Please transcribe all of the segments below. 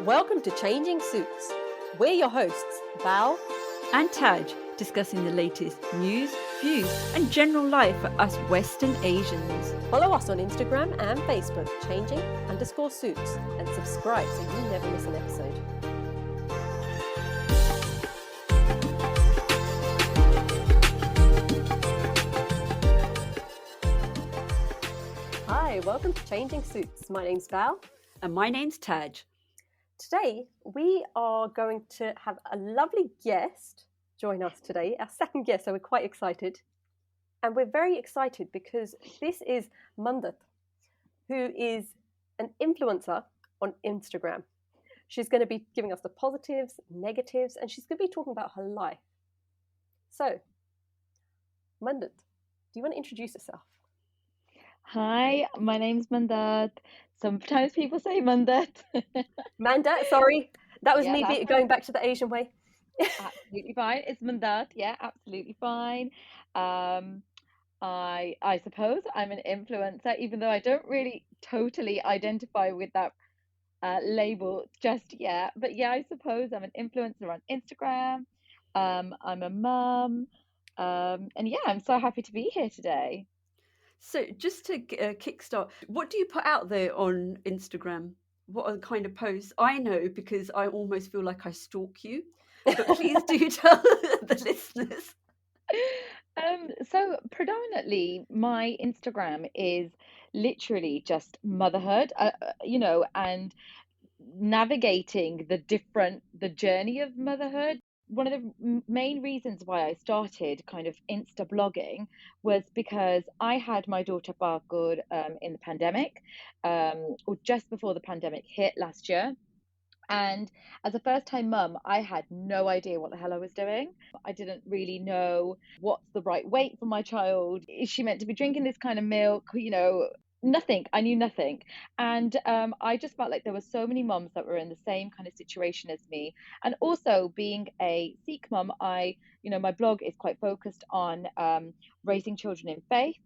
Welcome to Changing Suits. We're your hosts, Val and Taj, discussing the latest news, views, and general life for us Western Asians. Follow us on Instagram and Facebook, changing_suits, and subscribe so you never miss an episode. Hi, welcome to Changing Suits. My name's Val. And my name's Taj. Today, we are going to have a lovely guest join us today, our second guest, so we're quite excited. And we're very excited because this is Datt, who is an influencer on Instagram. She's going to be giving us the positives, negatives, and she's going to be talking about her life. So, Datt, do you want to introduce yourself? Hi, my name's Datt. Sometimes people say Datt. Datt, sorry. That was Yeah, me going back to the Asian way. Absolutely fine. It's Datt. Yeah, absolutely fine. I suppose I'm an influencer, even though I don't really totally identify with that label just yet. But yeah, I suppose I'm an influencer on Instagram. I'm a mum. And yeah, I'm so happy to be here today. So just to kickstart, what do you put out there on Instagram? What are the kind of posts? I know because I almost feel like I stalk you, but please do tell the listeners. So predominantly my Instagram is literally just motherhood, and navigating the journey of motherhood. One of the main reasons why I started kind of Insta blogging was because I had my daughter Bargood in the pandemic, or just before the pandemic hit last year. And as a first time mum, I had no idea what the hell I was doing. I didn't really know what's the right weight for my child. Is she meant to be drinking this kind of milk? Nothing. I knew nothing. And I just felt like there were so many mums that were in the same kind of situation as me. And also being a Sikh mum, my blog is quite focused on raising children in faith.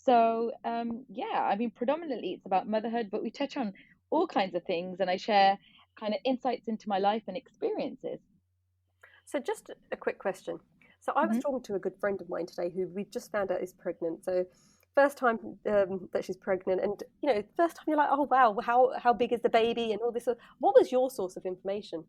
So predominantly it's about motherhood, but we touch on all kinds of things, and I share kind of insights into my life and experiences. So just a quick question. So I was talking to a good friend of mine today who we've just found out is pregnant. So first time that she's pregnant, and first time you're like, oh wow, how big is the baby and all this. What was your source of information?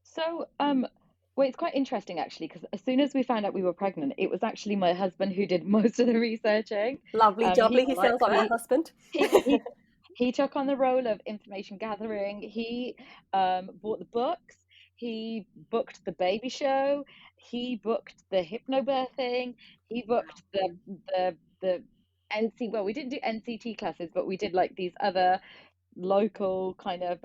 So well, it's quite interesting actually, because as soon as we found out we were pregnant, it was actually my husband who did most of the researching. Lovely jubbly. He sounds like my husband. He took on the role of information gathering. He bought the books. He booked the baby show. He booked the hypnobirthing. He booked the NC. Well, we didn't do NCT classes, but we did like these other local kind of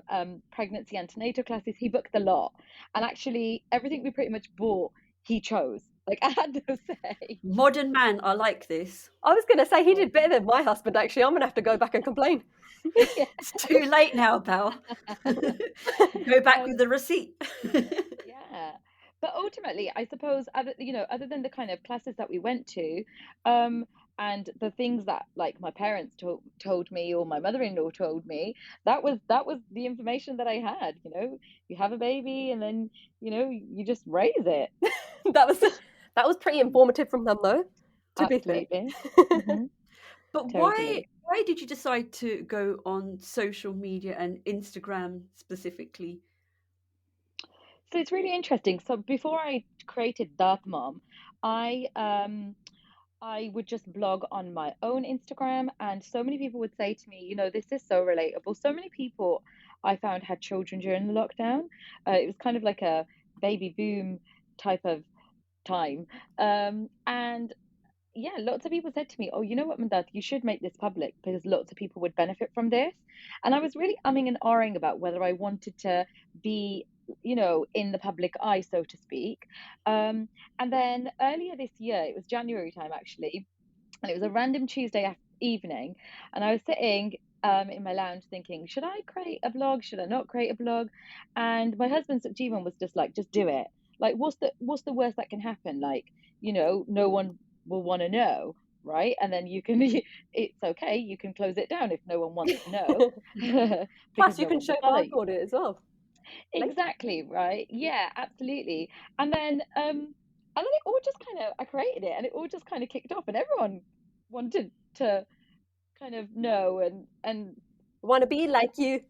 pregnancy antenatal classes. He booked the lot, and actually everything we pretty much bought, he chose. Like, I had no say. Modern man, I like this. I was going to say he did better than my husband, actually. I'm going to have to go back and complain. Yeah. It's too late now, pal. Go back with the receipt. Yeah. But ultimately, I suppose, other than the kind of classes that we went to, and the things that like my parents told me or my mother-in-law told me, that was the information that I had. You have a baby and then you just raise it. that was pretty informative from them, though. To Absolutely. be fair. But totally. Why did you decide to go on social media and Instagram specifically? So it's really interesting. So before I created Datt Mom, I would just blog on my own Instagram, and so many people would say to me, this is so relatable. So many people I found had children during the lockdown. It was kind of like a baby boom type of time. And yeah, lots of people said to me, oh, you know what, Datt, you should make this public because lots of people would benefit from this. And I was really umming and ahhing about whether I wanted to be in the public eye, so to speak. And then earlier this year, it was January time actually, and it was a random Tuesday evening, and I was sitting in my lounge thinking, should I create a blog? Should I not create a blog? And my husband's Jeevan was just like, just do it. Like, what's the worst that can happen? Like, no one will want to know. right? And then you can it's okay, you can close it down if no one wants to know because Plus, you no can one show will follow you. barcode it as well later. Exactly, right? Yeah, absolutely. And then it all just kind of I created it and it all just kind of kicked off and everyone wanted to kind of know and Want to be I like you?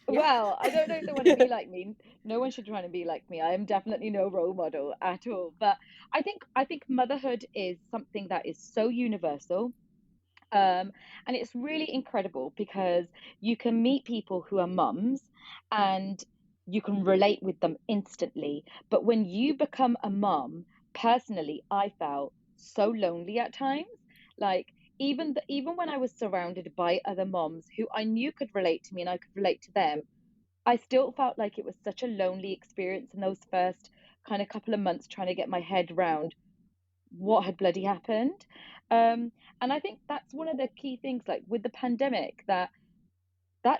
Yeah. well, I don't know if they want to be like me. No one should try to be like me. I am definitely no role model at all. But I think motherhood is something that is so universal. Um, and it's really incredible because you can meet people who are mums and you can relate with them instantly. But when you become a mum, personally, I felt so lonely at times. Like even when I was surrounded by other moms who I knew could relate to me and I could relate to them, I still felt like it was such a lonely experience in those first kind of couple of months trying to get my head round what had bloody happened. And I think that's one of the key things, like with the pandemic, that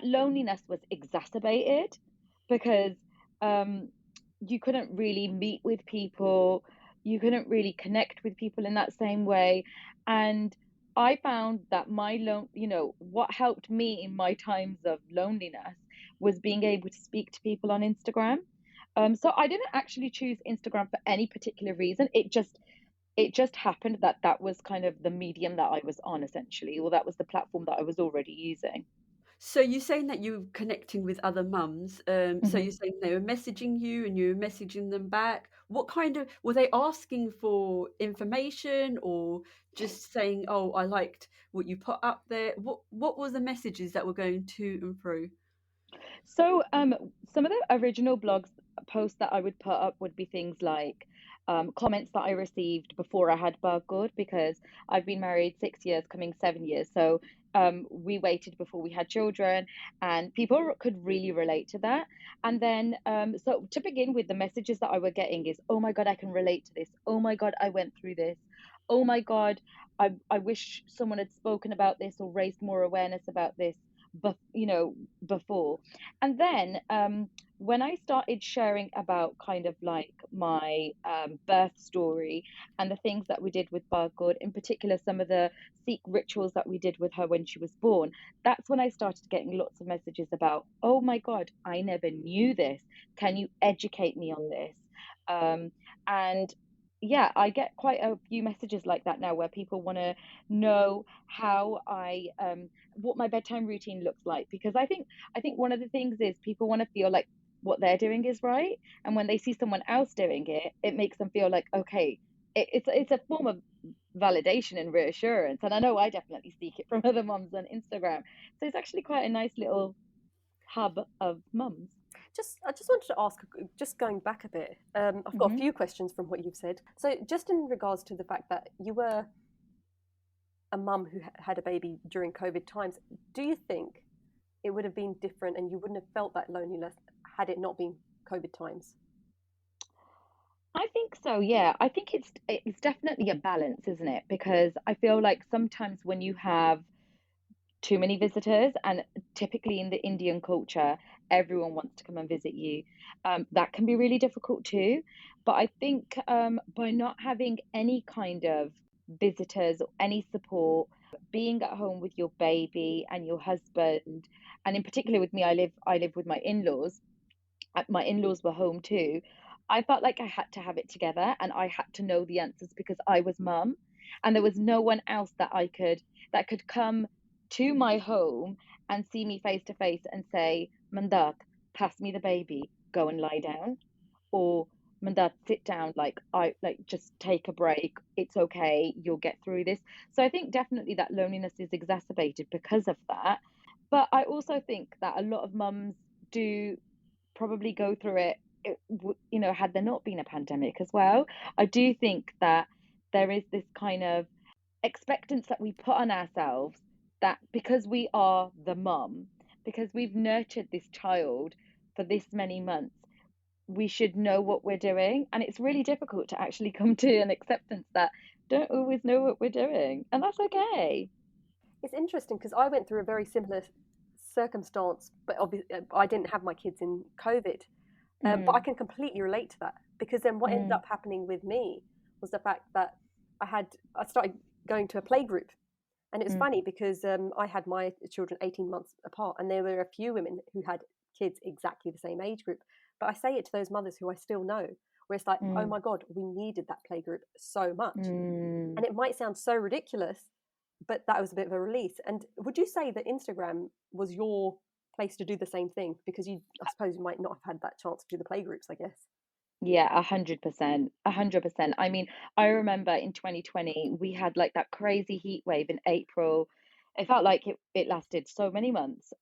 loneliness was exacerbated because um, you couldn't really meet with people, you couldn't really connect with people in that same way. And I found that what helped me in my times of loneliness was being able to speak to people on Instagram. So I didn't actually choose Instagram for any particular reason. It just happened that that was kind of the medium that I was on essentially, or that was the platform that I was already using. So you're saying that you're connecting with other mums. So Hmm. you're saying they were messaging you and you were messaging them back. What kind of were they asking for information or just saying, "Oh, I liked what you put up there"? What was the messages that were going to and through? So, some of the original blogs posts that I would put up would be things like comments that I received before I had Barcode because I've been married 6 years, coming 7 years. So, we waited before we had children, and people could really relate to that. And then, so to begin with, the messages that I were getting is, "Oh my God, I can relate to this. Oh my God, I went through this. Oh my God, I wish someone had spoken about this or raised more awareness about this." But before. And then when I started sharing about kind of like my birth story and the things that we did with Bargood, in particular, some of the Sikh rituals that we did with her when she was born, that's when I started getting lots of messages about, oh my God, I never knew this. Can you educate me on this? Um, and yeah, I get quite a few messages like that now where people want to know how what my bedtime routine looks like because I think one of the things is people want to feel like what they're doing is right, and when they see someone else doing it, it makes them feel like okay, it's a form of validation and reassurance. And I know I definitely seek it from other mums on Instagram, so it's actually quite a nice little hub of mums. I just wanted to ask, just going back a bit. I've got a Hmm. few questions from what you've said. So, just in regards to the fact that you were a mum who had a baby during COVID times, do you think it would have been different and you wouldn't have felt that loneliness had it not been COVID times? I think so, yeah. I think it's definitely a balance, isn't it? Because I feel like sometimes when you have too many visitors, and typically in the Indian culture, everyone wants to come and visit you. That can be really difficult too. But I think by not having any kind of visitors or any support, being at home with your baby and your husband, and in particular with me, I live with my in-laws. My in-laws were home too. I felt like I had to have it together and I had to know the answers because I was mum and there was no one else that could come to my home and see me face to face and say, Mandat, pass me the baby, go and lie down. Or Mandat, sit down, like I like just take a break. It's okay, you'll get through this. So I think definitely that loneliness is exacerbated because of that. But I also think that a lot of mums do probably go through it, had there not been a pandemic as well. I do think that there is this kind of expectance that we put on ourselves that because we are the mum, because we've nurtured this child for this many months, we should know what we're doing. And it's really difficult to actually come to an acceptance that don't always know what we're doing. And that's okay. It's interesting because I went through a very similar circumstance, but obviously I didn't have my kids in COVID. But I Mm, can completely relate to that because then what ended mm, up happening with me was the fact that I started going to a play group. And it was Mm, funny because I had my children 18 months apart, and there were a few women who had kids exactly the same age group. But I say it to those mothers who I still know, where it's like, oh mm, my God, we needed that play group so much. mm. And it might sound so ridiculous, but that was a bit of a release. And would you say that Instagram was your place to do the same thing? Because I suppose you might not have had that chance to do the play groups, I guess. Yeah, 100%, 100%. I mean, I remember in 2020 we had like that crazy heat wave in April. It felt like it lasted so many months.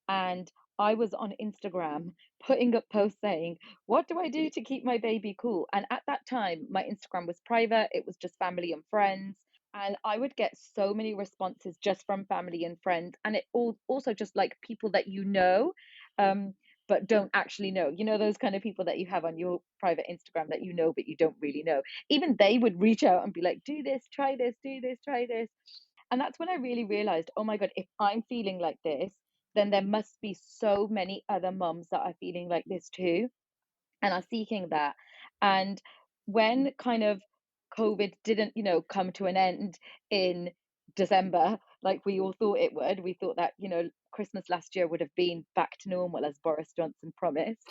And I was on Instagram putting up posts saying, "What do I do to keep my baby cool?" And at that time, my Instagram was private. It was just family and friends. And I would get so many responses just from family and friends, and it also just like people that you know. Um, but don't actually know. You know, those kind of people that you have on your private Instagram that you know, but you don't really know. Even they would reach out and be like, do this, try this, do this, try this. And that's when I really realized, oh my God, if I'm feeling like this, then there must be so many other mums that are feeling like this too and are seeking that. And when kind of COVID didn't, come to an end in December, like we all thought it would, we thought that, Christmas last year would have been back to normal as Boris Johnson promised.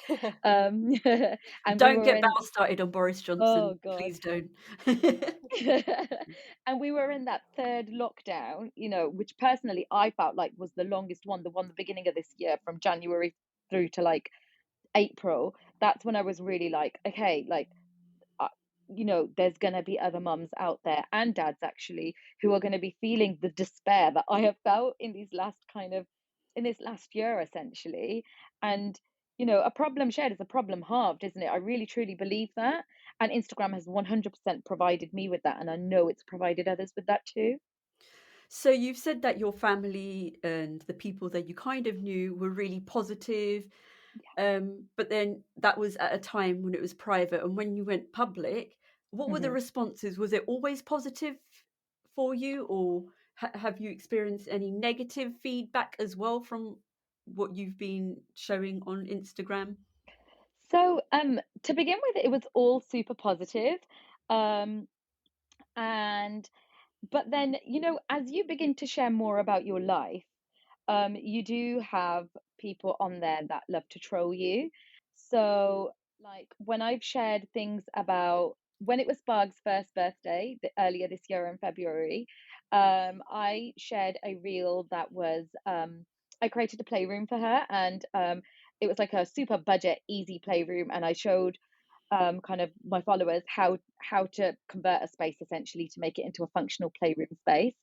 And we Don't were get in, Bell started on Boris oh Johnson. God. Please don't. And we were in that third lockdown, which personally I felt like was the longest one, the beginning of this year from January through to like April. That's when I was really like, okay, like, uh, there's going to be other mums out there and dads actually who are going to be feeling the despair that I have felt in this last year, essentially. And, a problem shared is a problem halved, isn't it? I really truly believe that. And Instagram has 100% provided me with that. And I know it's provided others with that too. So you've said that your family and the people that you kind of knew were really positive, but then that was at a time when it was private, and when you went public, what were the Hmm. responses? Was it always positive for you, or have you experienced any negative feedback as well from what you've been showing on Instagram? So, to begin with, it was all super positive. Um, and But then, as you begin to share more about your life, you do have people on there that love to troll you. So, like when I've shared things about when it was Sparg's first birthday, earlier this year in February, I shared a reel that was I created a playroom for her, and it was like a super budget, easy playroom, and I showed kind of my followers how to convert a space essentially to make it into a functional playroom space.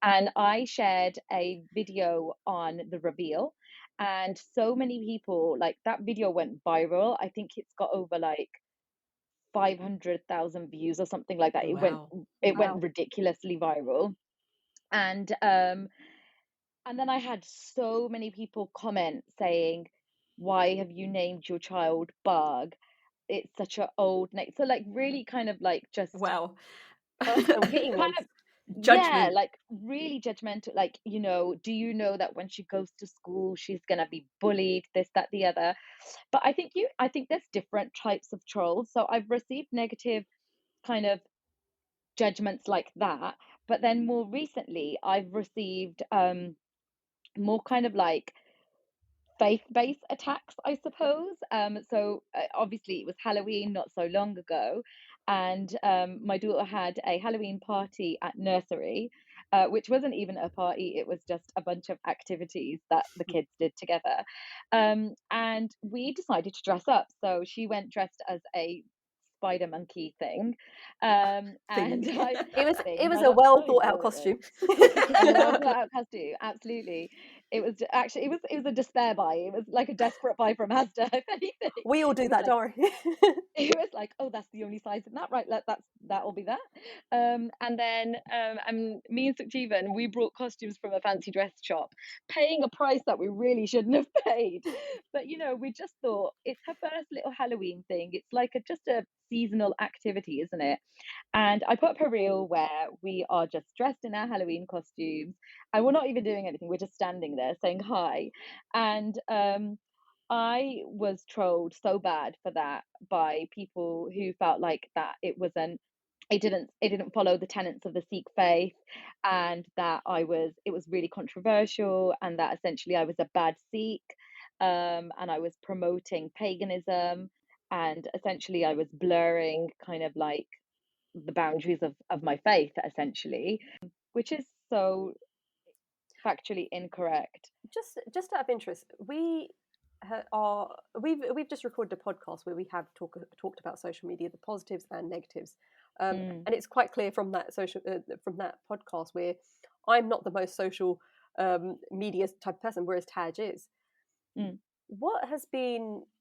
And I shared a video on the reveal, and so many people, like, that video went viral. I think it's got over like 500,000 views or something like that. Wow. It went Wow. ridiculously viral. And and then I had so many people comment saying, why have you named your child Bug? It's such an old name. So like really kind of like just Wow. Oh, some hitting kind ones. of, yeah, Judgment. like really judgmental. Like, do you know that when she goes to school, she's gonna be bullied, this, that, the other. But I think there's different types of trolls. So I've received negative kind of judgments like that. But then more recently, I've received more kind of like faith-based attacks, I suppose. So obviously it was Halloween not so long ago, and my daughter had a Halloween party at nursery, which wasn't even a party; it was just a bunch of activities that the kids did together. And we decided to dress up, so she went dressed as a spider monkey thing, and Thing. I It thing, was I a got well so thought out bored. costume. Well thought out costume, absolutely. It was a despair buy. It was like a desperate buy from Asda, if anything. We all do It was that, like don't worry. it was like, oh, that's the only size in that, right? That'll be that. And then me and Sukhjeevan, we brought costumes from a fancy dress shop, paying a price that we really shouldn't have paid. But we just thought it's her first little Halloween thing. It's like just a seasonal activity, isn't it? And I put up a reel where we are just dressed in our Halloween costumes and we're not even doing anything. We're just standing there saying hi. And I was trolled so bad for that by people who felt like that it was it didn't follow the tenets of the Sikh faith, and that it was really controversial, and that essentially I was a bad Sikh, and I was promoting paganism, and essentially I was blurring kind of like the boundaries of my faith, essentially, which is so factually incorrect. Just out of interest, we've just recorded a podcast where we have talked about social media, the positives and negatives, Mm, and it's quite clear from from that podcast where I'm not the most social media type of person, whereas Taj is. mm, What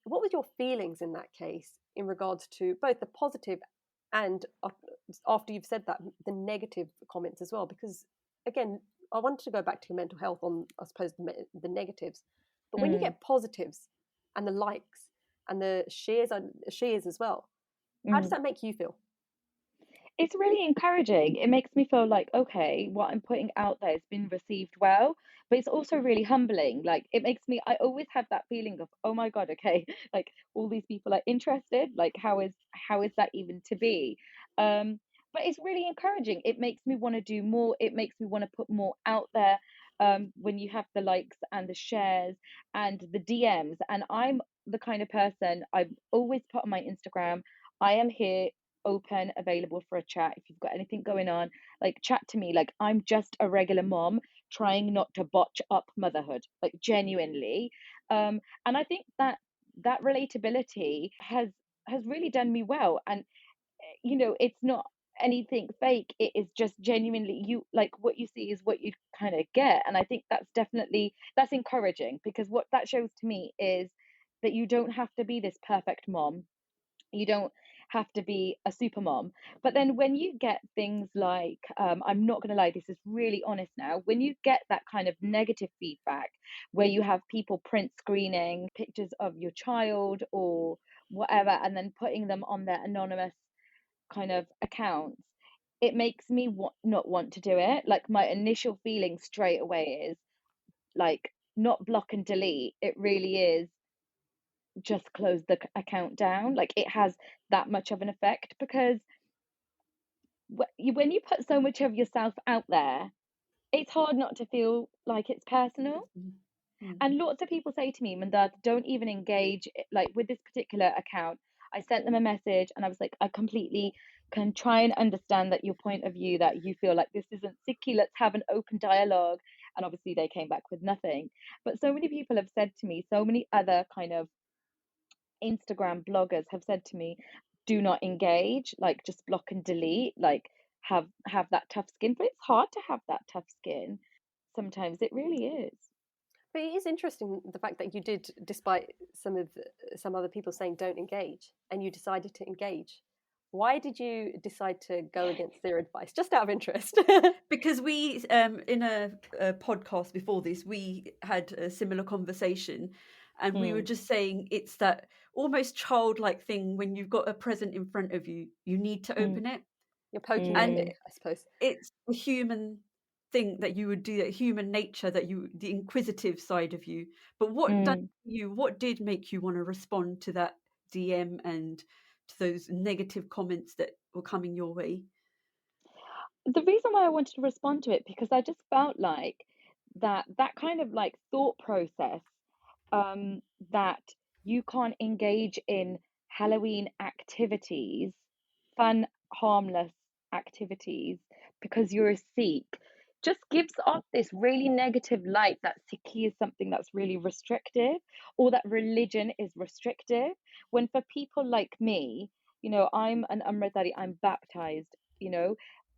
were your feelings in that case in regards to both the positive and, after you've said that, the negative comments as well? Because again, I wanted to go back to your mental health on, I suppose, the negatives, but when you mm, get positives and the likes and the shares as well, how does mm. that make you feel? It's really encouraging. It makes me feel like, okay, what I'm putting out there has been received well, but it's also really humbling. Like, it makes me, I always have that feeling of, oh my God, okay, like all these people are interested. Like, how is that even to be? Um, but it's really encouraging. It makes me want to do more. It makes me want to put more out there. When you have the likes and the shares and the DMs, and I'm the kind of person I've always put on my Instagram, I am here, open, available for a chat. If you've got anything going on, like chat to me. Like I'm just a regular mom trying not to botch up motherhood, like genuinely. And I think that that relatability has really done me well. And it's not anything fake. It is just genuinely you, like what you see is what you kind of get. And I think that's encouraging, because what that shows to me is that you don't have to be this perfect mom, you don't have to be a super mom. But then when you get things like, I'm not going to lie, this is really honest now, when you get that kind of negative feedback where you have people print screening pictures of your child or whatever and then putting them on their anonymous kind of accounts, it makes me not want to do it. Like my initial feeling straight away is like, not block and delete. It really is just close the account down. Like it has that much of an effect, because when you put so much of yourself out there, it's hard not to feel like it's personal. Mhm. Mm. And lots of people say to me, Mandad, don't even engage. Like with this particular account, I sent them a message and I was like, I completely can try and understand that your point of view, that you feel like this isn't sicky, let's have an open dialogue. And obviously they came back with nothing. But so many people have said to me, so many other kind of Instagram bloggers have said to me, do not engage, like just block and delete, like have that tough skin. But it's hard to have that tough skin. Sometimes it really is. But it is interesting the fact that you did, despite some other people saying don't engage, and you decided to engage. Why did you decide to go against their advice? Just out of interest. Because we, in a podcast before this, we had a similar conversation, and we were Mm, just saying it's that almost childlike thing when you've got a present in front of you, you need to mm, open it. You're poking at And it, mm, I suppose. it's the human thing that you would do, that human nature, the inquisitive side of you. But mm. what did make you want to respond to that DM and to those negative comments that were coming your way? The reason why I wanted to respond to it, because I just felt like that kind of like thought process, um, that you can't engage in Halloween activities, fun, harmless activities, because you're a Sikh, just gives off this really negative light that Sikhi is something that's really restrictive, or that religion is restrictive. When for people like me, I'm an Amritari, I'm baptized,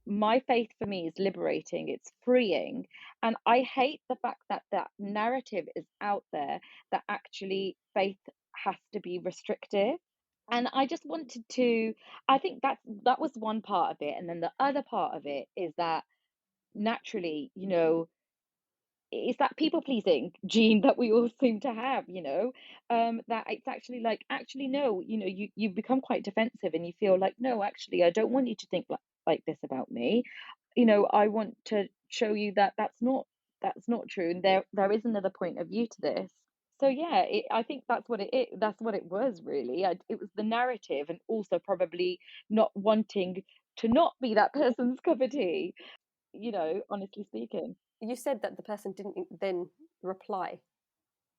my faith for me is liberating, it's freeing. And I hate the fact that that narrative is out there, that actually faith has to be restrictive. And I just wanted to, I think that was one part of it. And then the other part of it is that naturally, it's that people pleasing gene that we all seem to have, that it's actually like, actually, no, you become quite defensive and you feel like, no, actually, I don't want you to think like this about me. I want to show you that that's not true. And there is another point of view to this. So yeah, I think that's what it was really. It was the narrative, and also probably not wanting to not be that person's cup of tea, honestly speaking. You said that the person didn't then reply.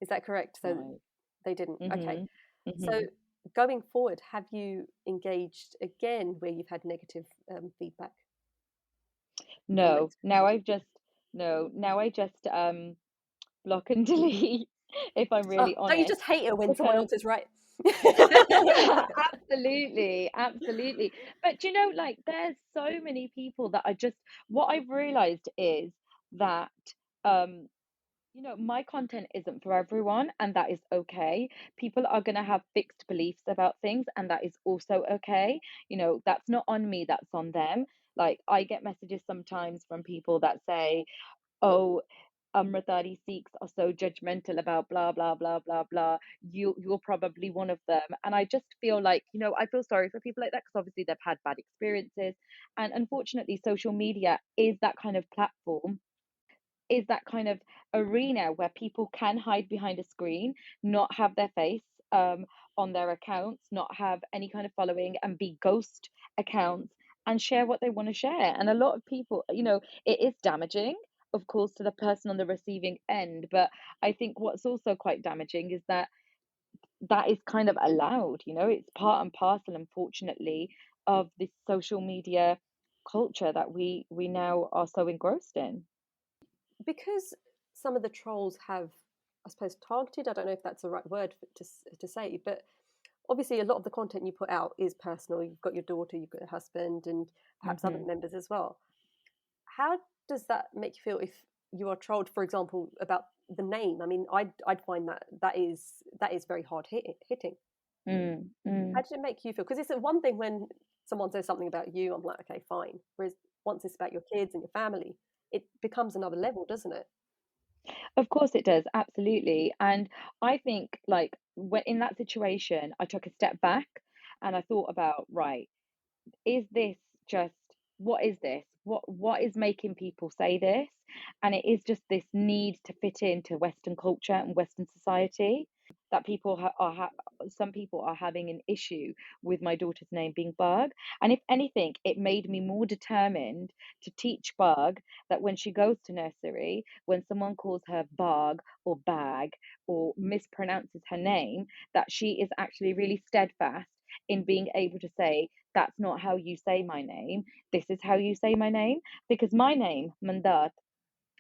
Is that correct? So Right. they didn't. Okay. Mhm. So Mhm. going forward, have you engaged again where you've had negative feedback from No, Instagram? now I've just no, now I just block and delete if I'm Oh, really don't you honest, just hate it when someone because else is right? yeah, absolutely, absolutely. But like there's so many people that I just what I've realized is that um my content isn't for everyone, and that is okay. People are going to have fixed beliefs about things, and that is also okay. That's not on me, that's on them. Like, I get messages sometimes from people that say, oh, Amritari Sikhs are so judgmental about blah blah blah blah blah. You're probably one of them, and I just feel like I feel sorry for people like that because obviously they've had bad experiences, and unfortunately, social media is that kind of platform, is that kind of arena where people can hide behind a screen, not have their face on their accounts, not have any kind of following, and be ghost accounts and share what they want to share. And a lot of people, it is damaging, of course, to the person on the receiving end. But I think what's also quite damaging is that that is kind of allowed, it's part and parcel, unfortunately, of this social media culture that we now are so engrossed in. Because some of the trolls have, I suppose, targeted. I don't know if that's the right word to say, but obviously a lot of the content you put out is personal. You've got your daughter, you've got your husband, and perhaps other Hmm. members as well. How does that make you feel if you are trolled, for example, about the name? I mean, I'd find that is very hard hitting. Mm, How mm. does it make you feel? Because it's one thing when someone says something about you, I'm like, okay, fine. Whereas once it's about your kids and your family, it becomes another level, doesn't it? Of course it does, absolutely. And I think, like, when in that situation, I took a step back and I thought about, right, is this just what is this? What is making people say this? And it is just this need to fit into Western culture and Western society that some people are having an issue with my daughter's name being Bug. And if anything, it made me more determined to teach Bug that when she goes to nursery, when someone calls her Bug or Bag or mispronounces her name, that she is actually really steadfast in being able to say, that's not how you say my name. This is how you say my name. Because my name, Mandat,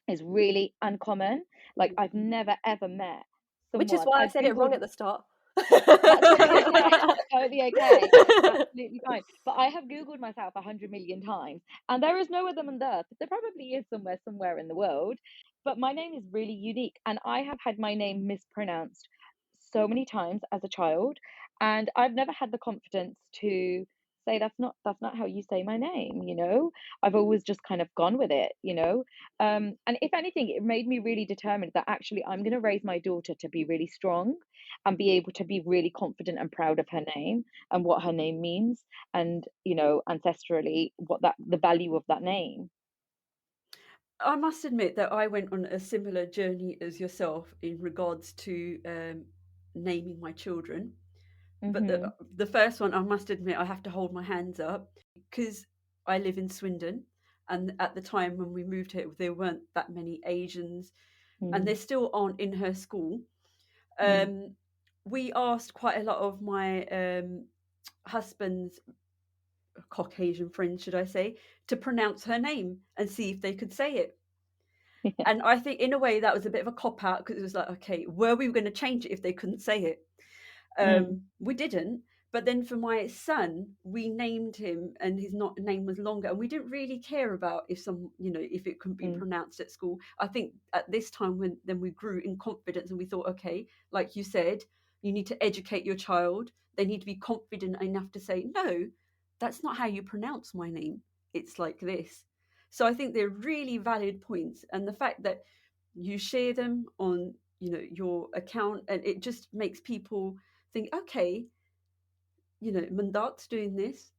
is really uncommon. Like, I've never ever met Which is someone. why I I've said it wrong Googled, at the start. that's totally okay. Totally okay. Absolutely fine. But I have Googled myself 100 million times, and there is no other Mandat. There probably is somewhere in the world, but my name is really unique, and I have had my name mispronounced so many times as a child, and I've never had the confidence to say that's not how you say my name. I've always just kind of gone with it. And if anything, it made me really determined that actually I'm going to raise my daughter to be really strong and be able to be really confident and proud of her name and what her name means, and ancestrally what that the value of that name. I must admit that I went on a similar journey as yourself in regards to naming my children. But the Mhm. the first one, I must admit, I have to hold my hands up because I live in Swindon, and at the time when we moved here, there weren't that many Asians, and there Mm. still aren't in her school. Mm. Um, we asked quite a lot of my husband's Caucasian friends, should I say, to pronounce her name and see if they could say it. Yeah. And I think, in a way, that was a bit of a cop out because it was like, okay, were we going to change it if they couldn't say it? Mm. We didn't. But then for my son, we named him, and his not name was longer, and we didn't really care about if if it couldn't be Mm. pronounced at school. I think at this time when then we grew in confidence, and we thought, okay, like you said, you need to educate your child. They need to be confident enough to say, no, that's not how you pronounce my name. It's like this. So I think they're really valid points, and the fact that you share them on your account, and it just makes people think, okay, Mandat's doing this.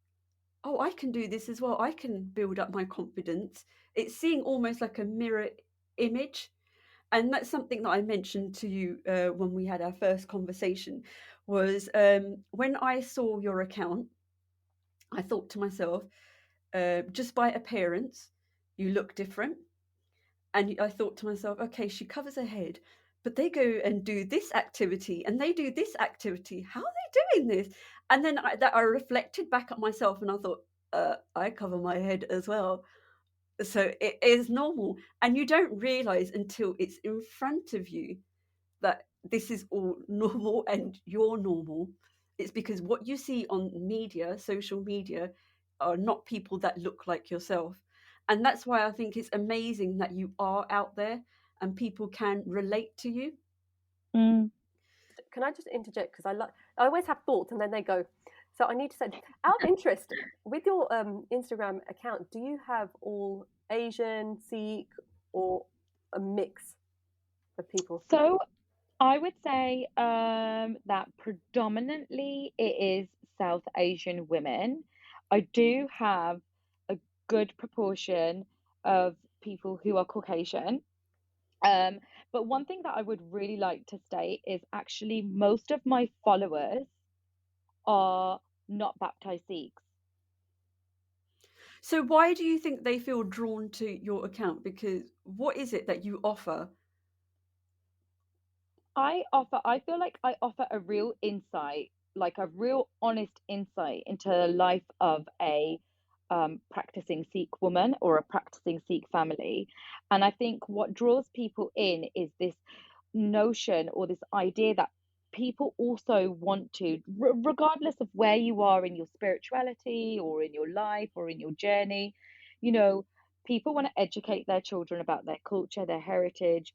Oh, I can do this as well. I can build up my confidence. It's seeing almost like a mirror image. And that's something that I mentioned to you when we had our first conversation was when I saw your account, I thought to myself, just by appearance, you look different. And I thought to myself, okay, she covers her head, but they go and do this activity and they do this activity. How are they doing this? And then I reflected back at myself and I thought, I cover my head as well. So it is normal. And you don't realize until it's in front of you that this is all normal and you're normal. It's because what you see on media, social media, are not people that look like yourself. And that's why I think it's amazing that you are out there and people can relate to you. Mm. Can I just interject? Because I always have thoughts and then they go. So I need to say, out of interest, with your Instagram account, do you have all Asian, Sikh, or a mix of people? So I would say that predominantly it is South Asian women. I do have a good proportion of people who are Caucasian. Um, but one thing that I would really like to state is actually most of my followers are not baptized Sikhs. So why do you think they feel drawn to your account? Because what is it that you offer? I feel like I offer a real insight, like a real honest insight into the life of a practicing Sikh woman or a practicing Sikh family. And I think what draws people in is this notion or this idea that people also want to, regardless of where you are in your spirituality or in your life or in your journey, you know, people want to educate their children about their culture, their heritage,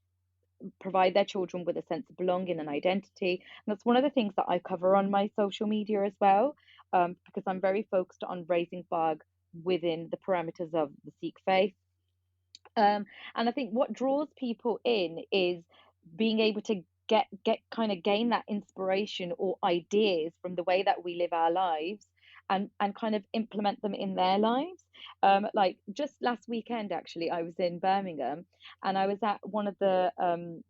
provide their children with a sense of belonging and identity. And that's one of the things that I cover on my social media as well, because I'm very focused on raising flag within the parameters of the Sikh faith. And I think what draws people in is being able to get kind of gain that inspiration or ideas from the way that we live our lives and kind of implement them in their lives. Like just last weekend, actually, I was in Birmingham and I was at one of the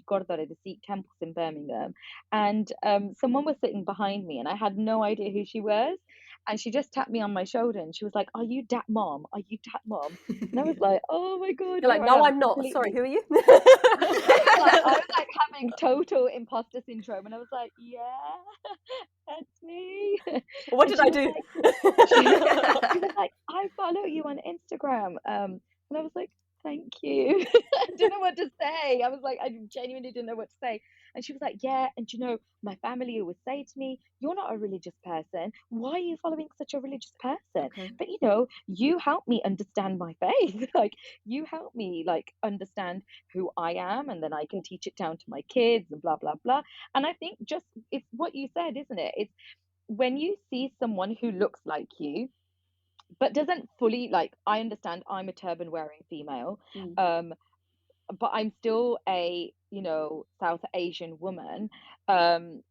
Gurdwara, the Sikh temples in Birmingham, and someone was sitting behind me and I had no idea who she was. And she just tapped me on my shoulder and she was like, "Are you Datt mom? Are you Datt mom?" And I was like, "Oh my God, You're like, here I no, am I'm not. Sorry, completely." who are you? I was like having total imposter syndrome, and I was like, "Yeah, that's me." What And did I do? she was like, "I follow you on Instagram." And I was like, "Thank you." I didn't know what to say. I was like, I genuinely didn't know what to say. And she was like, "Yeah, and you know, my family always say to me, you're not a religious person. Why are you following such a religious person? Okay. But you know, you help me understand my faith. Like, you help me like understand who I am, and then I can teach it down to my kids and blah blah blah." And I think just it's what you said, isn't it? It's when you see someone who looks like you but doesn't fully, like, I understand I'm a turban wearing female, Mm. but I'm still a, you know, South Asian woman. um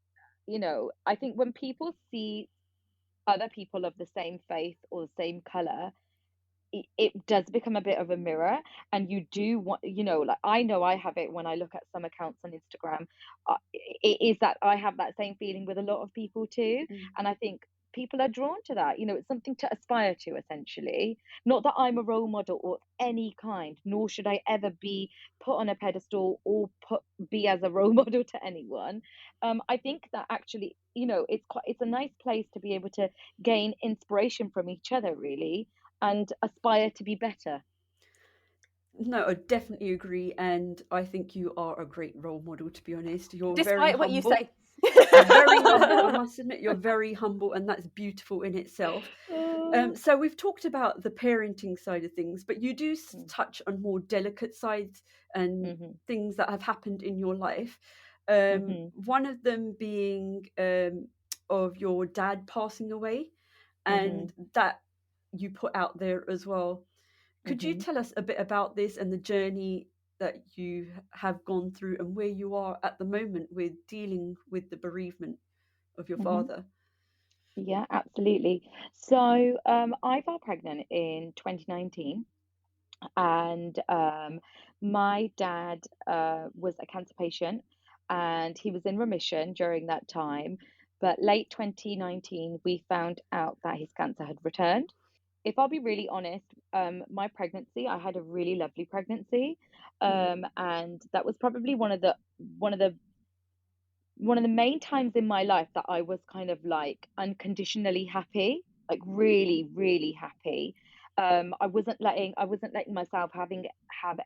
you know, I think when people see other people of the same faith or the same color, it does become a bit of a mirror, and you do want, you know, like I know I have it when I look at some accounts on Instagram. It is that I have that same feeling with a lot of people too, Mm. and I think people are drawn to that. You know, it's something to aspire to, essentially. Not that I'm a role model or any kind, nor should I ever be put on a pedestal or be as a role model to anyone. I think that actually, you know, it's a nice place to be able to gain inspiration from each other, really, and aspire to be better. No, I definitely agree, and I think you are a great role model. To be honest, you're very Despite what you humble. say. You're very humble. I must admit, you're very humble, and that's beautiful in itself. Oh. So we've talked about the parenting side of things, but you do Mm. touch on more delicate sides and Mhm. things that have happened in your life. Mhm. One of them being of your dad passing away, and Mhm. that you put out there as well. Could you Mhm. tell us a bit about this and the journey that you have gone through and where you are at the moment with dealing with the bereavement of your Mhm. father? Yeah, absolutely. So, I fell pregnant in 2019, and my dad was a cancer patient, and he was in remission during that time. But late 2019, we found out that his cancer had returned. if I'll be really honest, my pregnancy, I had a really lovely pregnancy. And that was probably one of the one of the main times in my life that I was kind of like unconditionally happy, like really, really happy. I wasn't letting myself have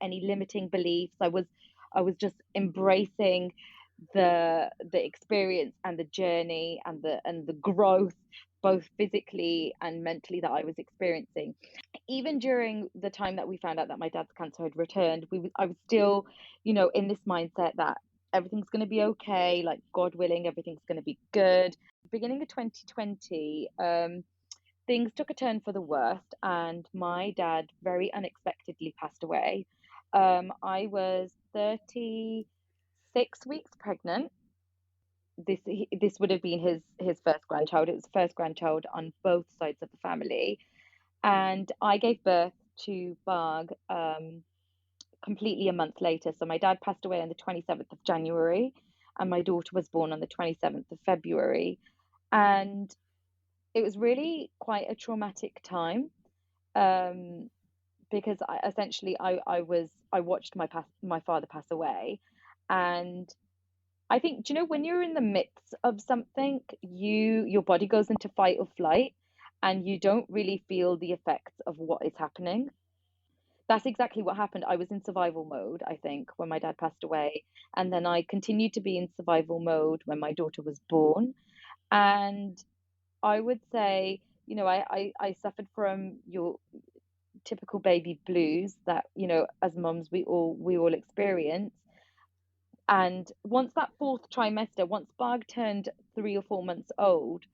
any limiting beliefs. I was just embracing the experience and the journey and the growth, both physically and mentally, that I was experiencing. Even during the time that we found out that my dad's cancer had returned, I was still, in this mindset that everything's going to be okay, like God willing, everything's going to be good. Beginning of 2020, things took a turn for the worst, and my dad very unexpectedly passed away. I was 36 weeks pregnant. This would have been his first grandchild. It was the first grandchild on both sides of the family, and I gave birth to Bug completely a month later. So my dad passed away on the 27th of January, and my daughter was born on the 27th of February. And it was really quite a traumatic time, um, because I watched my father pass away, and I think, do you know, when you're in the midst of something, your body goes into fight or flight, and you don't really feel the effects of what is happening. That's exactly what happened. I was in survival mode, I think, when my dad passed away. And then I continued to be in survival mode when my daughter was born. And I would say, I suffered from your typical baby blues that, as mums we all experience. And once that fourth trimester, once Bag turned 3 or 4 months old,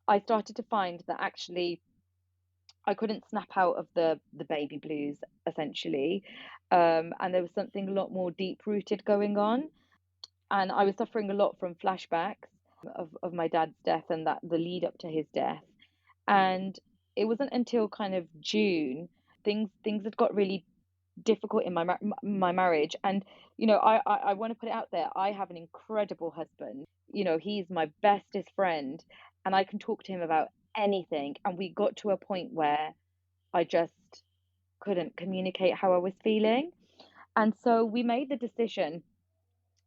I started to find that actually I couldn't snap out of the baby blues, essentially. And there was something a lot more deep rooted going on. And I was suffering a lot from flashbacks of my dad's death and that the lead up to his death. And it wasn't until kind of June things had got really difficult in my marriage. And I want to put it out there, I have an incredible husband. He's my bestest friend, and I can talk to him about anything. And we got to a point where I just couldn't communicate how I was feeling. And so we made the decision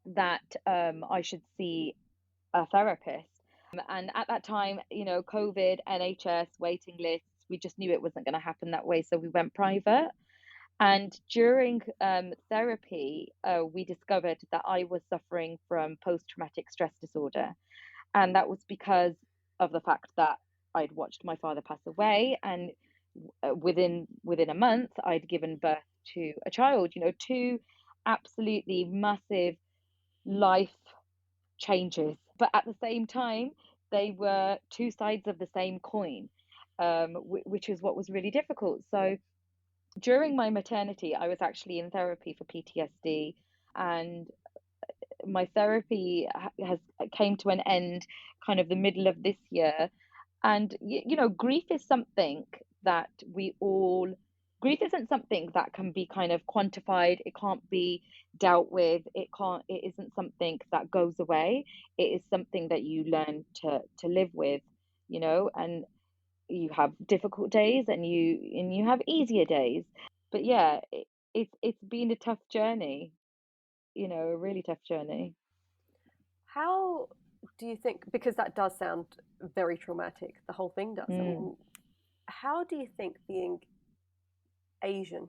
that I should see a therapist. And at that time, COVID, NHS, waiting lists, we just knew it wasn't going to happen that way. So we went private. And during therapy, we discovered that I was suffering from post traumatic stress disorder. And that was because of the fact that I'd watched my father pass away, and within a month I'd given birth to a child. Two absolutely massive life changes, but at the same time they were two sides of the same coin, which is what was really difficult. So during my maternity, I was actually in therapy for PTSD, and my therapy has came to an end kind of the middle of this year. And grief is something that we all grief isn't something that can be kind of quantified. It can't be dealt with. It isn't something that goes away. It is something that you learn to live with, and you have difficult days and you have easier days. But yeah, it's been a tough journey, a really tough journey. How do you think, because that does sound very traumatic, the whole thing does. I Mm, mean, how do you think being Asian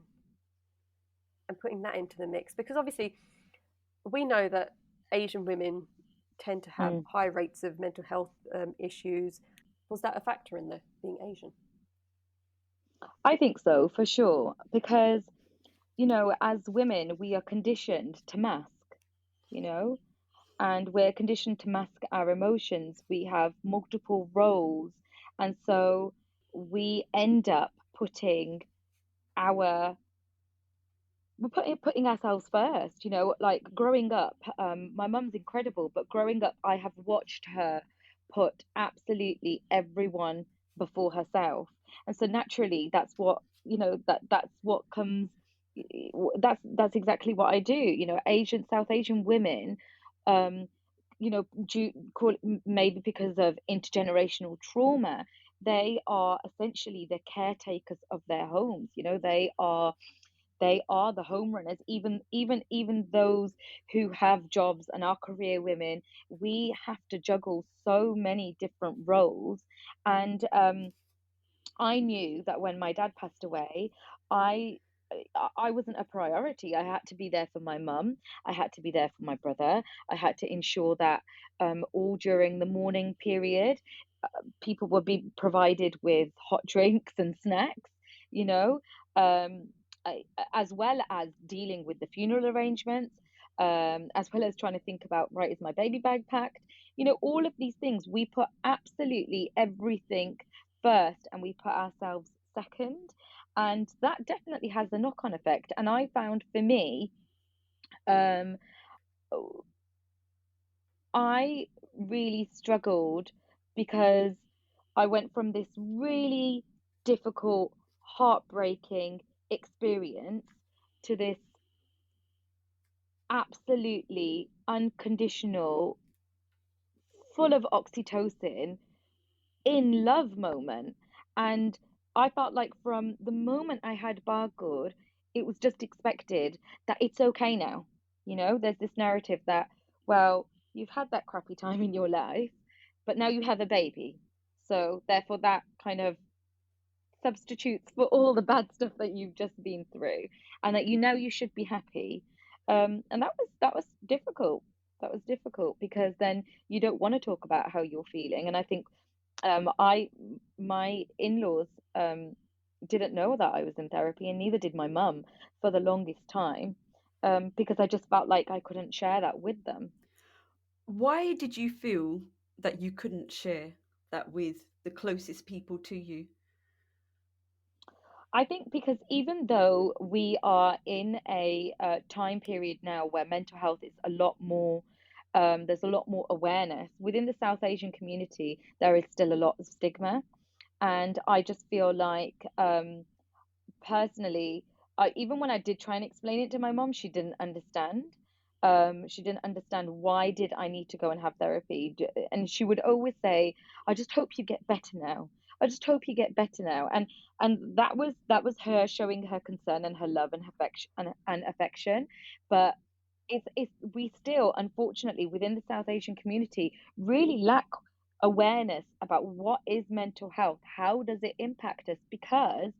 and putting that into the mix? Because obviously, we know that Asian women tend to have mm. high rates of mental health issues. Was that a factor in the being Asian? I think so, for sure, because as women, we are conditioned to mask, you know, and we're conditioned to mask our emotions. We have multiple roles, and so we end up our putting ourselves first. Like growing up, my mum's incredible, but growing up I have watched her put absolutely everyone before herself. And so naturally that's what comes. That's exactly what I do. South Asian women, um due, maybe because of intergenerational trauma, they are essentially the caretakers of their homes. They are the home runners. Even those who have jobs and are career women, we have to juggle so many different roles. And I knew that when my dad passed away, I I wasn't a priority. I had to be there for my mum. I had to be there for my brother. I had to ensure that all during the morning period, people would be provided with hot drinks and snacks, you know, um, as well as dealing with the funeral arrangements, as well as trying to think about, right, is my baby bag packed? All of these things, we put absolutely everything first and we put ourselves second. And that definitely has a knock on effect. And I found for me, um, I really struggled because I went from this really difficult, heartbreaking experience to this absolutely unconditional, full of oxytocin, in love moment. And I felt like from the moment I had Bargood, it was just expected that it's okay now. There's this narrative that, well, you've had that crappy time in your life, but now you have a baby. So therefore that kind of substitutes for all the bad stuff that you've just been through, and that you should be happy. And that was difficult. That was difficult because then you don't want to talk about how you're feeling. And I think I my in-laws didn't know that I was in therapy, and neither did my mum for the longest time, because I just felt like I couldn't share that with them. Why did you feel that you couldn't share that with the closest people to you? I think because even though we are in a time period now where mental health is a lot more, there's a lot more awareness within the South Asian community, there is still a lot of stigma. And I just feel like, personally, even when I did try and explain it to my mom, she didn't understand. She didn't understand why did I need to go and have therapy, and she would always say, "I just hope you get better now. I just hope you get better now." And that was her showing her concern and her love and affection. But it's we still, unfortunately, within the South Asian community, really lack awareness about what is mental health. How does it impact us? Because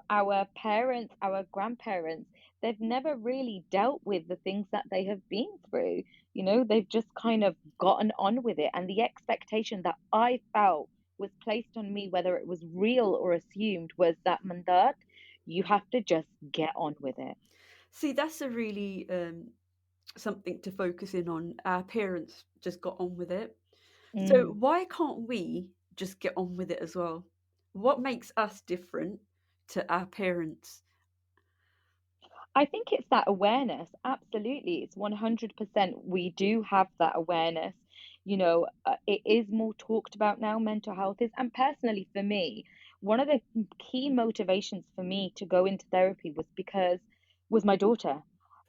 our parents, our grandparents, they've never really dealt with the things that they have been through. They've just kind of gotten on with it. And the expectation that I felt was placed on me, whether it was real or assumed, was that, Mandat, you have to just get on with it. See, that's a really something to focus in on. Our parents just got on with it. So Mm. why can't we just get on with it as well? What makes us different to our parents? I think it's that awareness. Absolutely. It's 100%. We do have that awareness. It is more talked about now, mental health is. And personally, for me, one of the key motivations for me to go into therapy was my daughter.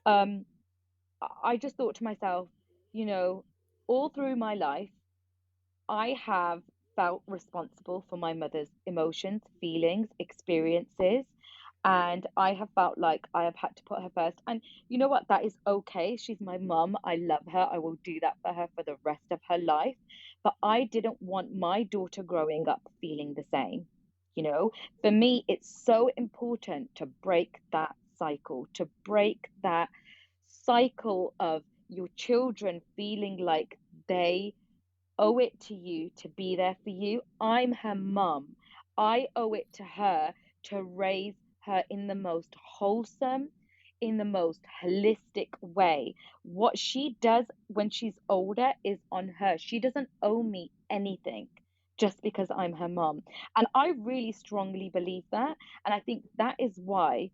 Um, I just thought to myself, you know, all through my life, I have felt responsible for my mother's emotions, feelings, experiences, and I have felt like I have had to put her first. And you know what? That is okay. She's my mum. I love her. I will do that for her for the rest of her life. But I didn't want my daughter growing up feeling the same. For me, it's so important to break that cycle, to break that cycle of your children feeling like they owe it to you to be there for you. I'm her mum. I owe it to her to raise her in the most wholesome, in the most holistic way. What she does when she's older is on her. She doesn't owe me anything just because I'm her mum. And I really strongly believe that. And I think that is why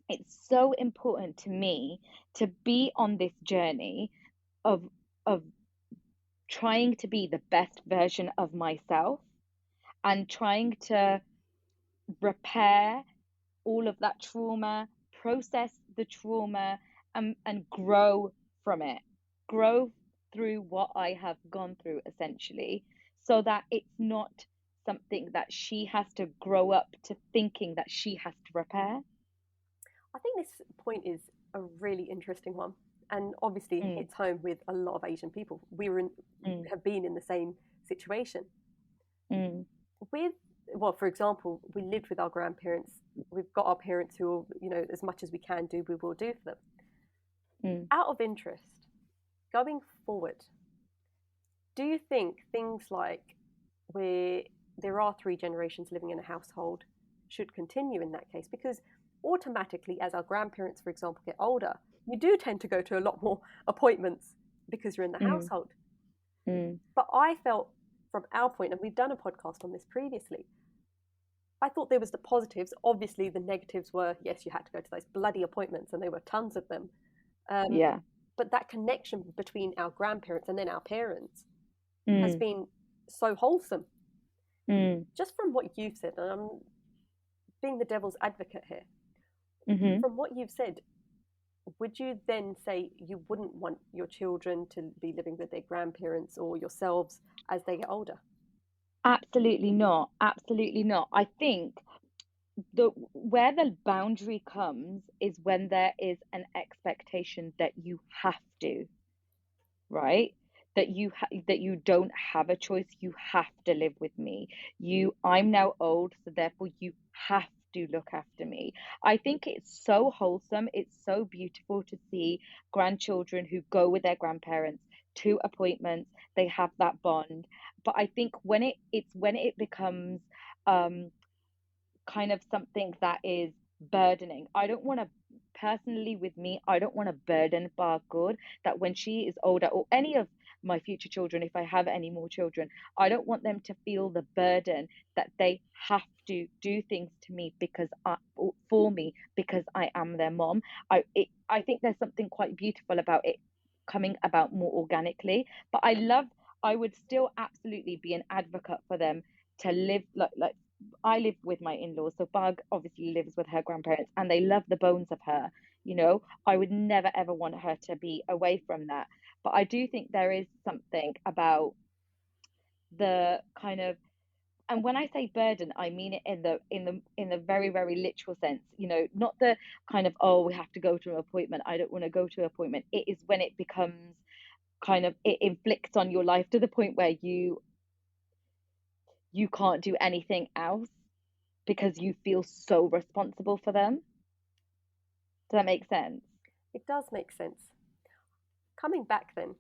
it's so important to me to be on this journey of of trying to be the best version of myself and trying to repair all of that trauma, process the trauma, and grow from it, grow through what I have gone through essentially, so that it's not something that she has to grow up to thinking that she has to repair? I think this point is a really interesting one, and obviously it Mm, hits home with a lot of Asian people. mm, Have been in the same situation. mm, With well, for example, we lived with our grandparents. We've got our parents who will, as much as we can do, we will do for them. mm. Out of interest, going forward, do you think things like where there are three generations living in a household should continue in that case? Because automatically, as our grandparents, for example, get older, you do tend to go to a lot more appointments because you're in the Mm, household. mm, But I felt from our point, and we've done a podcast on this previously, I thought there was the positives. Obviously, the negatives were, yes, you had to go to those bloody appointments, and there were tons of them. Um, yeah. but that connection between our grandparents and then our parents has Mm, been so wholesome. mm, Just from what you've said, and I'm being the devil's advocate here, mm-hmm. from what you've said, would you then say you wouldn't want your children to be living with their grandparents or yourselves as they get older? Absolutely not. Absolutely not. I think the where the boundary comes is when there is an expectation that you have to, right? That you don't have a choice. You have to live with me. I'm now old, so therefore you have to look after me. I think it's so wholesome. It's so beautiful to see grandchildren who go with their grandparents to appointments. They have that bond. But I think it's when it becomes um kind of something that is burdening. I don't want to personally with me, I don't want to burden Bargood that when she is older or any of my future children, if I have any more children, I don't want them to feel the burden that they have to do things to me for me because I am their mom. I think there's something quite beautiful about it coming about more organically. But I would still absolutely be an advocate for them to live like I live with my in-laws, so Bug obviously lives with her grandparents and they love the bones of her. I would never ever want her to be away from that. But I do think there is something about the kind of, and when I say burden, I mean it in the very, very literal sense, not the kind of, oh, we have to go to an appointment. I don't want to go to an appointment. It is when it becomes kind of it inflicts on your life to the point where you can't do anything else because you feel so responsible for them. Does that make sense? It does make sense. Coming back then,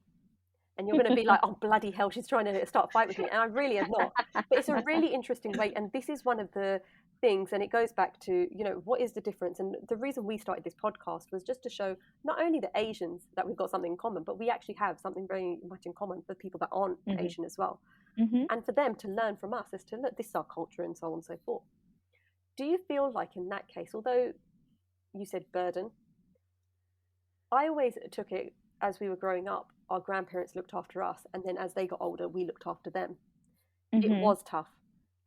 and you're going to be like, oh, bloody hell, she's trying to start a fight with me. And I really am not. But it's a really interesting way. And this is one of the things, and it goes back to, what is the difference? And the reason we started this podcast was just to show not only the Asians that we've got something in common, but we actually have something very much in common for people that aren't Hmm. Asian as well. Hmm. And for them to learn from us as to, look, this is our culture and so on and so forth. Do you feel like in that case, although you said burden, I always took it as we were growing up, our grandparents looked after us, and then as they got older, we looked after them. It Hmm. was tough.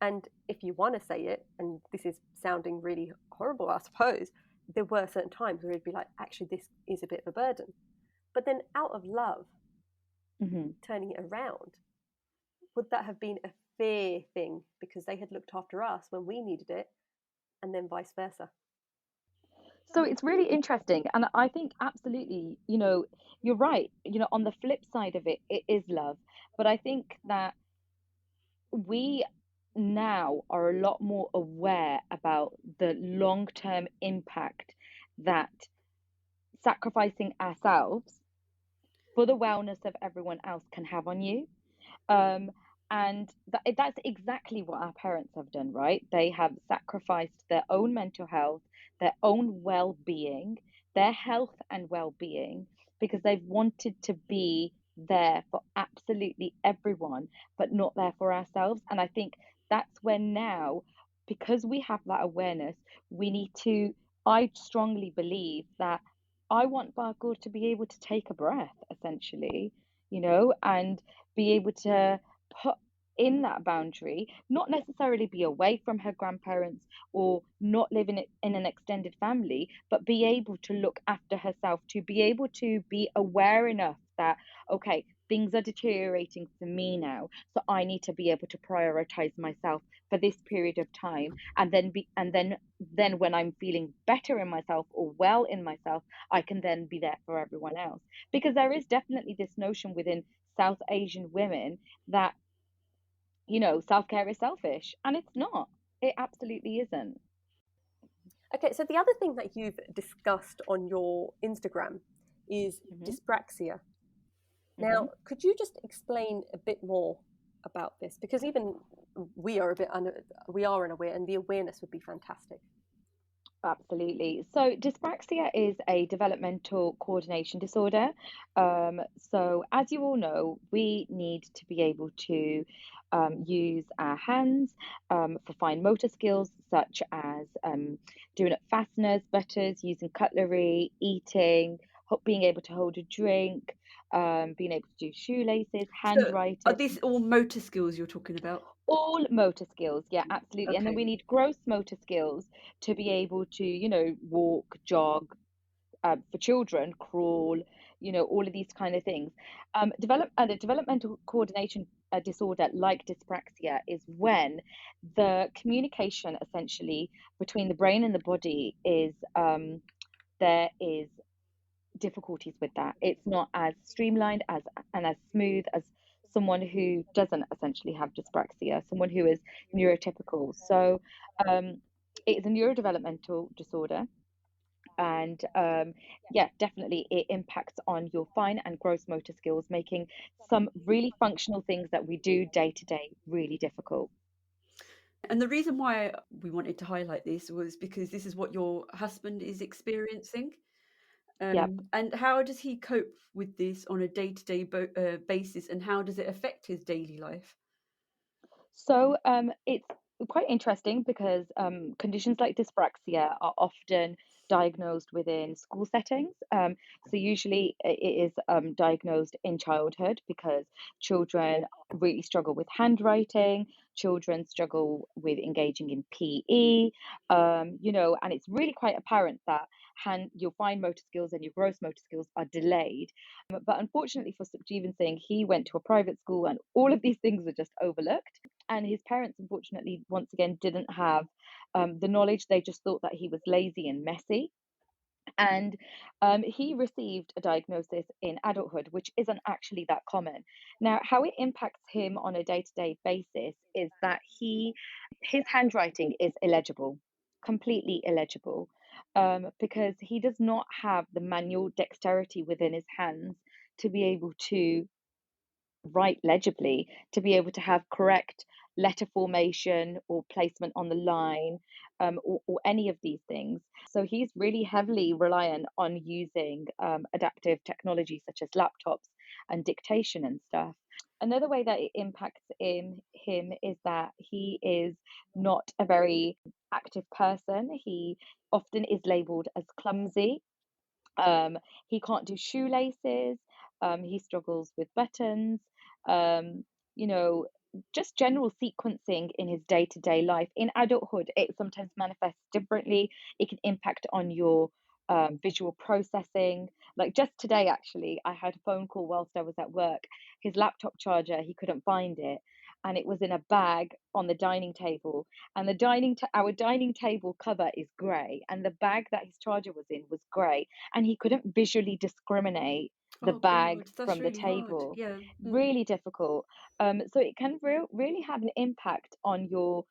And if you want to say it, and this is sounding really horrible, I suppose, there were certain times where it'd be like, actually, this is a bit of a burden. But then out of love, Hmm. turning it around, would that have been a fair thing because they had looked after us when we needed it, and then vice versa? So it's really interesting. And I think absolutely, you're right. On the flip side of it, it is love. But I think that we now are a lot more aware about the long-term impact that sacrificing ourselves for the wellness of everyone else can have on you. Um, and that's exactly what our parents have done, right? They have sacrificed their own mental health, their own well being, their health and well being, because they've wanted to be there for absolutely everyone, but not there for ourselves. And I think that's when now, because we have that awareness, we need to, I strongly believe that I want Bargur to be able to take a breath, essentially, and be able to put in that boundary, not necessarily be away from her grandparents or not live in an extended family, but be able to look after herself, to be able to be aware enough that, okay, things are deteriorating for me now, so I need to be able to prioritize myself for this period of time, and then when I'm feeling better in myself or well in myself, I can then be there for everyone else. Because there is definitely this notion within South Asian women that, self-care is selfish, and it's not. It absolutely isn't. Okay, so the other thing that you've discussed on your Instagram is Hmm. dyspraxia. Hmm. Now, could you just explain a bit more about this? Because even we are we are unaware, and the awareness would be fantastic. Absolutely. So, dyspraxia is a developmental coordination disorder. So, as you all know, we need to be able to use our hands for fine motor skills, such as doing up fasteners, butters, using cutlery, eating, being able to hold a drink, being able to do shoelaces, So are handwriting. these all motor skills you're talking about? All motor skills, yeah, absolutely. And then Okay. we need gross motor skills to be able to, walk, jog, for children, crawl, all of these kind of things. The developmental coordination disorder, like dyspraxia, is when the communication essentially between the brain and the body is there is difficulties with that. It's not as streamlined and as smooth as someone who doesn't essentially have dyspraxia, someone who is neurotypical. So um, it is a neurodevelopmental disorder. And yeah, definitely it impacts on your fine and gross motor skills, making some really functional things that we do day to day really difficult. And the reason why we wanted to highlight this was because this is what your husband is experiencing. Yep. And how does he cope with this on a day-to-day basis, and how does it affect his daily life? So it's quite interesting because conditions like dyspraxia are often diagnosed within school settings. So usually it is diagnosed in childhood because children really struggle with handwriting, children struggle with engaging in PE, and it's really quite apparent that your fine motor skills and your gross motor skills are delayed. But unfortunately for Sukhjeevan Singh, he went to a private school and all of these things were just overlooked. And his parents, unfortunately, once again, didn't have the knowledge. They just thought that he was lazy and messy. And he received a diagnosis in adulthood, which isn't actually that common. Now, how it impacts him on a day-to-day basis is that his handwriting is illegible, completely illegible, because he does not have the manual dexterity within his hands to be able to write legibly, to be able to have correct letter formation or placement on the line, or any of these things. So he's really heavily reliant on using adaptive technology such as laptops and dictation and stuff. Another way that it impacts him is that he is not a very active person. He often is labeled as clumsy. He can't do shoelaces. He struggles with buttons. Um, you know, just general sequencing in his day-to-day life. In adulthood, it sometimes manifests differently. It can impact on your visual processing. Like just today, actually, I had a phone call whilst I was at work. His laptop charger, he couldn't find it, and it was in a bag on the dining table. And our dining table cover is grey, and the bag that his charger was in was grey, and he couldn't visually discriminate the Oh bag God, that's from the really hard. table. Yeah. Mm. Really difficult. So it can really have an impact on your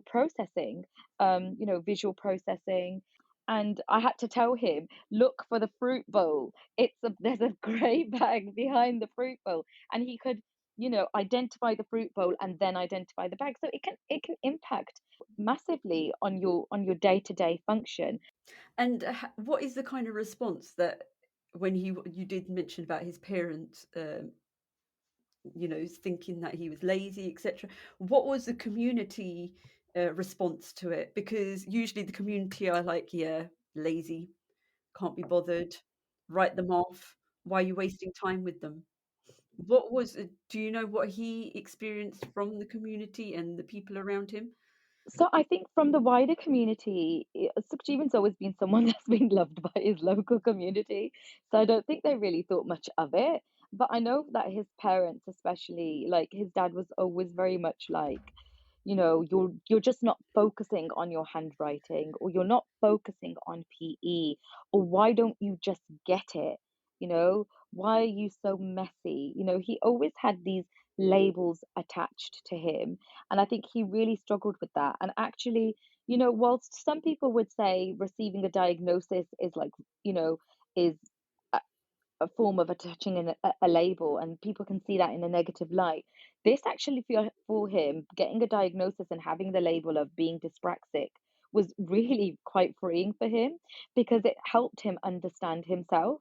processing, visual processing. And I had to tell him, look for the fruit bowl. There's a grey bag behind the fruit bowl, and he could, identify the fruit bowl and then identify the bag. So it can impact massively on your day-to-day function. And what is the kind of response that when you did mention about his parents, thinking that he was lazy, etc. What was the community response to it? Because usually the community are like, yeah, lazy, can't be bothered, write them off. Why are you wasting time with them? Do you know what he experienced from the community and the people around him? So I think from the wider community, Sukhjeevan's always been someone that's been loved by his local community. So I don't think they really thought much of it. But I know that his parents, especially, like his dad was always very much like, you're just not focusing on your handwriting, or you're not focusing on PE, or why don't you just get it? Why are you so messy? He always had these labels attached to him, and I think he really struggled with that. And actually, whilst some people would say receiving a diagnosis is like, is a form of attaching a label, and people can see that in a negative light. This actually, for him, getting a diagnosis and having the label of being dyspraxic was really quite freeing for him, because it helped him understand himself,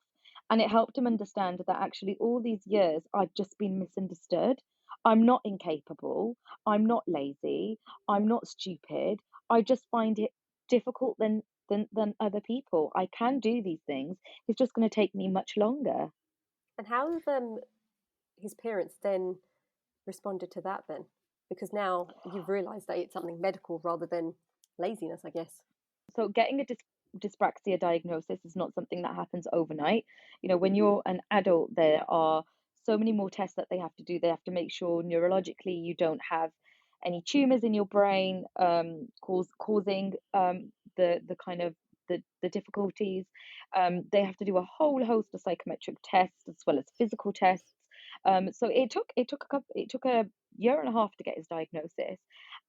and it helped him understand that actually all these years I've just been misunderstood. I'm not incapable, I'm not lazy, I'm not stupid. I just find it difficult than other people. I can do these things. It's just going to take me much longer. And how have his parents then responded to that then? Because now you've realised that it's something medical rather than laziness, I guess. So getting a dyspraxia diagnosis is not something that happens overnight. When you're an adult, there are so many more tests that they have to do. They have to make sure neurologically you don't have any tumors in your brain, causing the kind of the difficulties. They have to do a whole host of psychometric tests as well as physical tests. So it took a year and a half to get his diagnosis,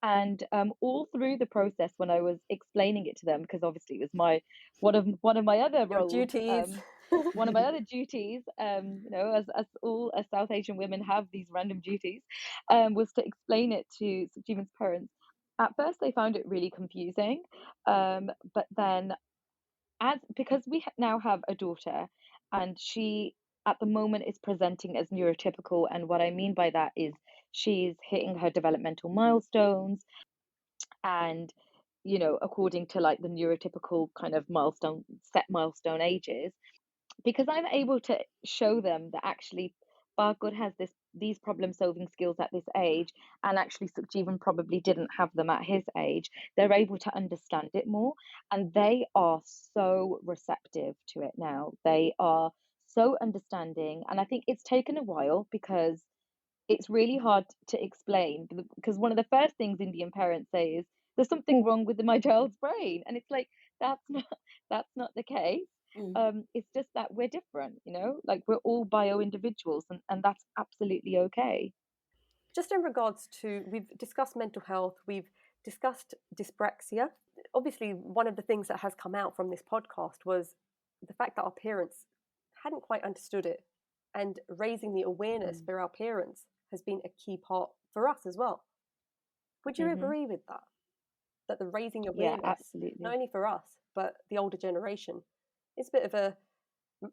and all through the process, when I was explaining it to them, because obviously it was one of my other Your roles, duties. one of my other duties, as all as South Asian women have these random duties, was to explain it to Stephen's parents. At first, they found it really confusing, but then, as because we now have a daughter, and she at the moment is presenting as neurotypical, and what I mean by that is she's hitting her developmental milestones, and according to like the neurotypical kind of milestone ages, because I'm able to show them that actually Bargood has these problem solving skills at this age, and actually Sukhjeevan probably didn't have them at his age. They're able to understand it more, and they are so receptive to it now. They are so understanding, and I think it's taken a while, because it's really hard to explain, because one of the first things Indian parents say is there's something wrong with my child's brain, and it's like that's not the case. Mm. It's just that we're different, like we're all bio individuals, and that's absolutely okay. Just in regards to, we've discussed mental health, we've discussed dyspraxia. Obviously, one of the things that has come out from this podcast was the fact that our parents hadn't quite understood it, and raising the awareness Mm. for our parents has been a key part for us as well. Would you Hmm. agree with that? That the raising Yeah, awareness, not absolutely. only for us, but the older generation, is a bit of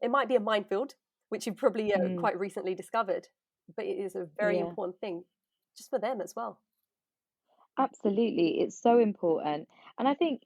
it might be a minefield, which you've probably Mm. quite recently discovered, but it is a very Yeah. important thing just for them as well. Absolutely. It's so important. And I think,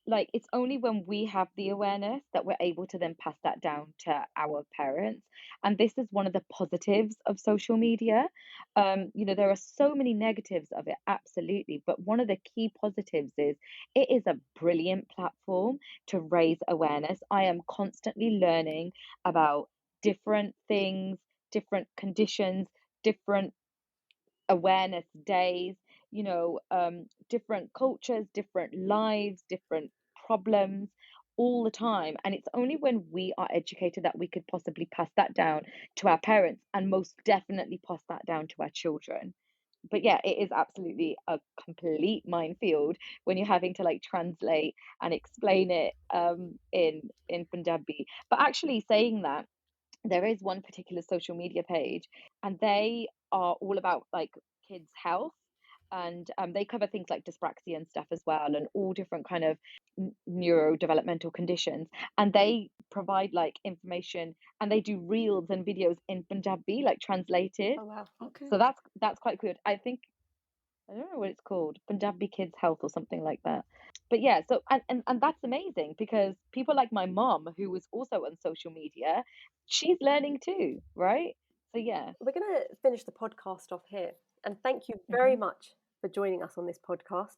like it's only when we have the awareness that we're able to then pass that down to our parents. And this is one of the positives of social media. There are so many negatives of it, absolutely. But one of the key positives is it is a brilliant platform to raise awareness. I am constantly learning about different things, different conditions, different awareness days, different cultures, different lives, different problems all the time. And it's only when we are educated that we could possibly pass that down to our parents, and most definitely pass that down to our children. But yeah, it is absolutely a complete minefield when you're having to like translate and explain it in Punjabi. But actually saying that, there is one particular social media page, and they are all about like kids' health, and they cover things like dyspraxia and stuff as well, and all different kind of neurodevelopmental conditions, and they provide like information, and they do reels and videos in Punjabi, like translated. Oh wow. Okay. So that's quite good. I think I don't know what it's called, Punjabi Kids Health or something like that. But yeah, so and that's amazing, because people like my mom, who was also on social media, she's learning too, right? So yeah. We're going to finish the podcast off here. And thank you very Hmm. much for joining us on this podcast.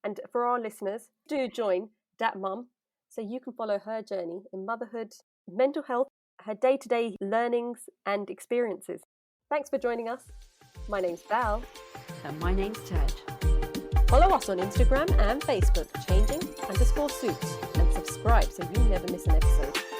And for our listeners, do join Datt Mum so you can follow her journey in motherhood, mental health, her day-to-day learnings and experiences. Thanks for joining us. My name's Val. And my name's Ted. Follow us on Instagram and Facebook, changing_suits, and subscribe so you never miss an episode.